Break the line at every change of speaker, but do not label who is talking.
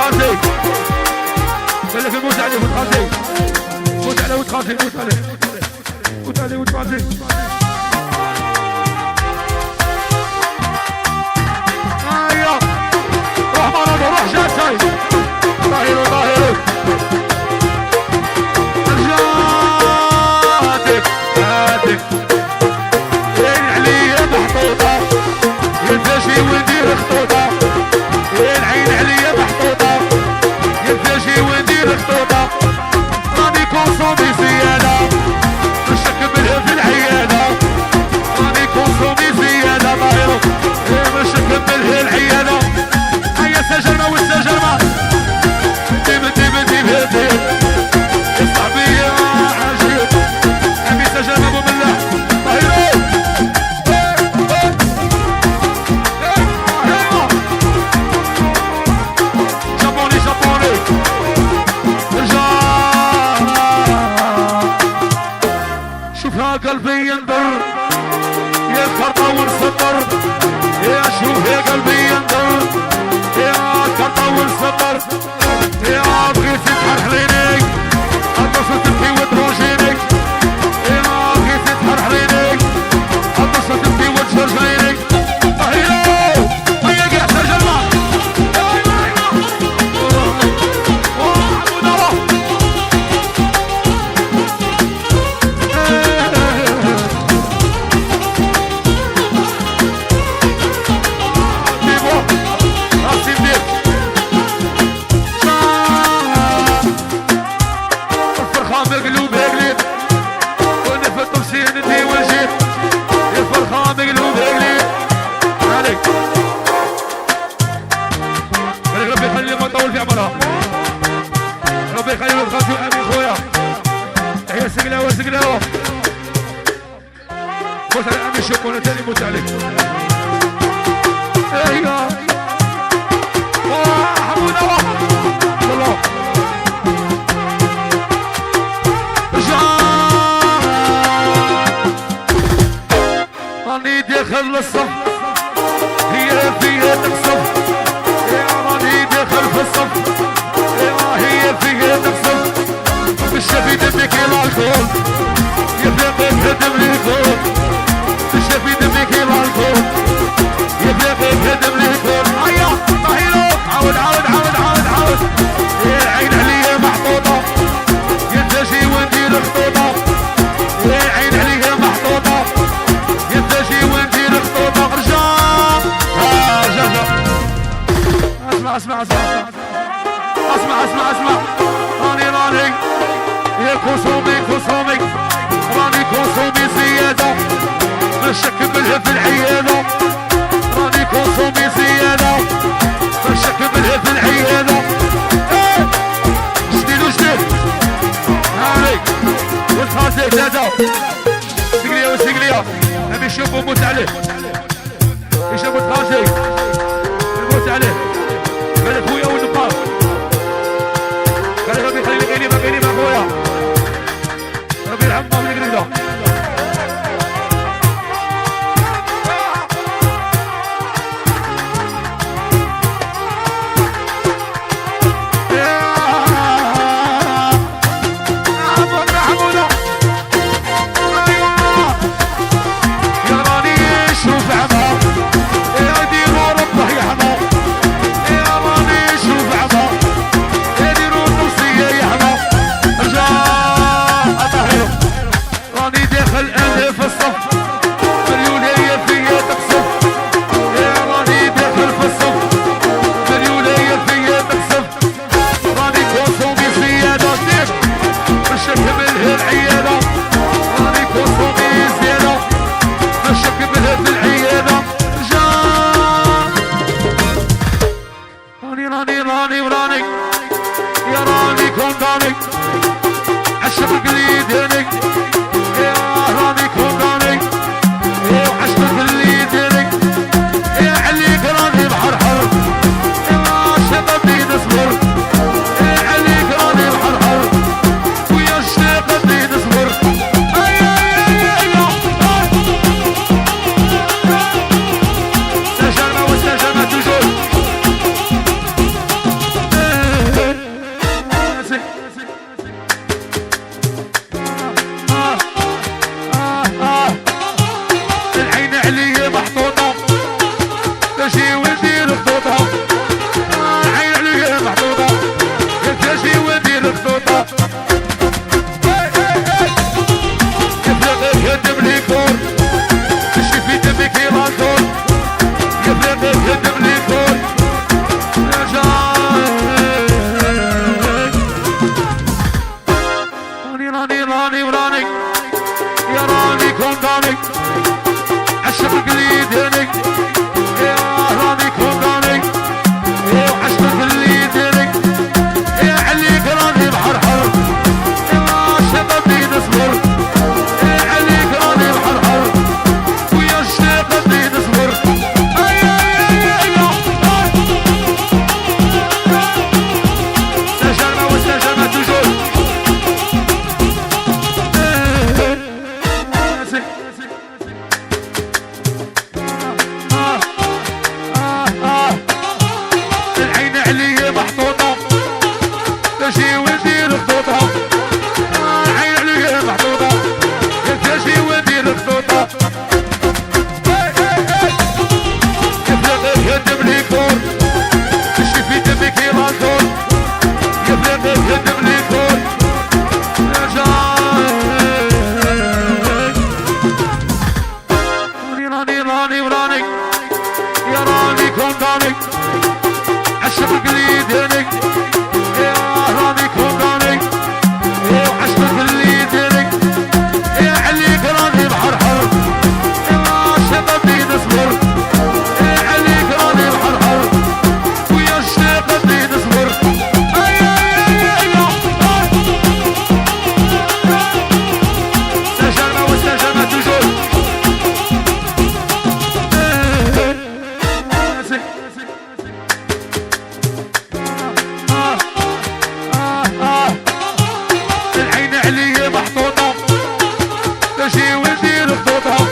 وتخازي قال لك موت عليه وتخازي موت عليه وتخازي موت عليه موت عليه وتخازي ايوه روح مرض روح جاسي ظاهر ظاهر رجعتك هاتك عين عليا محطوطة ينفاشي وندير خطوطة العين عليا محطوطة ينفاشي وندير خطوطة راني كونسومي زيادة نشك منها في العيادة راني كونسومي زيادة ظاهرو نشك منها العيادة هيا سجرمة والسجرمة ديب ديب ديب ديب صاحبي يا عجيب أمي سجرمة أبو ملاح ظاهرو قلبي ينظر يا خرطة ونسطر يا شوف يا قلبي ينظر يا خرطة ونسطر يا بغيت تحرح عينيك هتصل تبكي وتروجيني يا بغيت تحرح عينيك هتصل تبكي وتشرج عينيك هيا هيا قاع سجلنا ربي يخلي الخاصي وامين خويا هي سقلاوه سقلاوه موت على امين شكونا تاني موت عليك ايوه حمونا والله راني داخل للصف هي فيها تكسب يا راني داخل في الصف هي فيها تقصد بالشفي دمك الالكول يفلق الهدم للكول بالشفي دمك الالكول يفلق الهدم للكول هيا طهيرو عاود عاود عاود عاود عاود يا العين عليا محطوطة ينتجي وندير خطوطة يا العين عليا محطوطة ينتجي وندير خطوطة رجع رجع اسمع اسمع اسمع اسمع اسمع اسمع راني راني يا كونسومي كونسومي راني كونسومي زيادة نشك منها في العيادة راني كونسومي زيادة نشك منها في العيادة جديد وجديد هاني والخاصي ثلاثة سقلية وسقلية نبي نشوفو موت عليه يشوفو الخاصي الموت عليه قال خويا والنقاط قال ربي يخلي غيري ما خويا ربي يرحمنا من القريده مالكول يفرق يقدم لي كل يا جاي راني يا راني كون داني عشق قلي ديني يا راني كون داني عشق قلي ديني يا عليك راني محرحر يا شبابي نصبر يا عليك راني محرحر ويا شبابي نصبر استجرنا واستجرنا توجور العين عليه محطوطة تجي وندير خطوطها